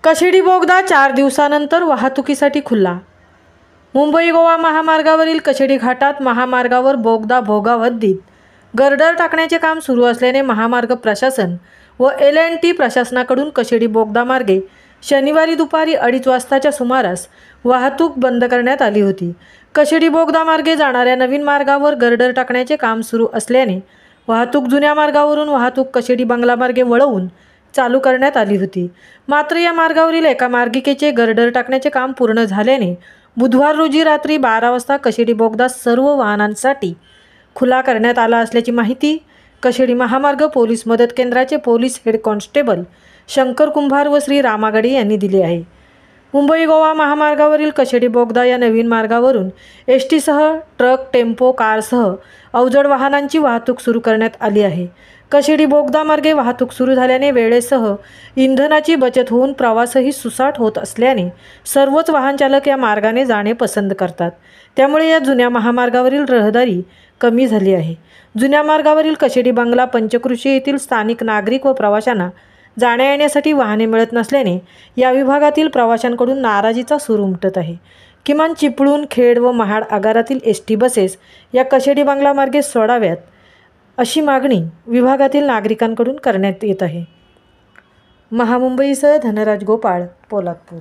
कशेडी बोगदा 4 दिवसानंतर वाहतुकीसाठी खुला। मुंबई गोवा महामार्गावरील कशेडी घाटात महामार्गावर बोगदा भोगावत गर्डर टाकण्याचे काम सुरू असल्याने महामार्ग प्रशासन व L&T प्रशासनाकडून कशेडी बोगदा मार्गे शनिवारी दुपारी 2:30 वाजताच्या सुमारास वाहतूक बंद करण्यात आली होती। कशेडी बोगदा मार्गे जाणाऱ्या नवीन मार्गावर गर्डर टाकण्याचे काम सुरू असल्याने वाहतूक जुन्या मार्गावरून वाहतूक कशेडी बंगला मार्गे वळवून चालू करण्यात आली होती। मात्र या मार्गावरील एका मार्गिकेचे गर्डर टाकण्याचे काम पूर्ण झाल्याने बुधवार रोजी रात्री 12 वाजता कशेडी बोगदा सर्व वाहनांसाठी खुला करण्यात आला असल्याची माहिती कशेडी महामार्ग पोलीस मदत केंद्राचे पोलीस हेड कॉन्स्टेबल शंकर कुंभार व श्री रामागडे यांनी दिली आहे। मुंबई गोवा महामार्गावरील कशेडी बोगदा या नवीन मार्गावरून ST सह ट्रक, टेम्पो, कारसह अवजड वाहनांची वाहतूक सुरू करण्यात आली आहे। कशेडी बोगदा मार्गे वाहतूक सुरू झाल्याने वेळेसह इंधनाची बचत होऊन प्रवासही सुसाट होत असल्याने सर्वच वाहन चालक या मार्गाने जाणे पसंत करतात। त्यामुळे या जुन्या महामार्गावरील रहदारी कमी झाली आहे। जुन्या मार्गावरील कशेडी बंगला पंचकृषी येथील स्थानिक नागरिक व प्रवाशांना जाण्या येण्यासाठी वाहने मिळत नसल्याने या विभागातील प्रवाशांकडून नाराजीचा सूर उमटत आहे। किमान चिपळूण, खेड व महाड आगारातील ST बसेस या कशेडी बंगला मार्गे सोडाव्यात अशी मागणी विभागातील नागरिकांकडून करण्यात येत आहे। महामुंबईसह धनराज गोपाळ, पोलादपूर।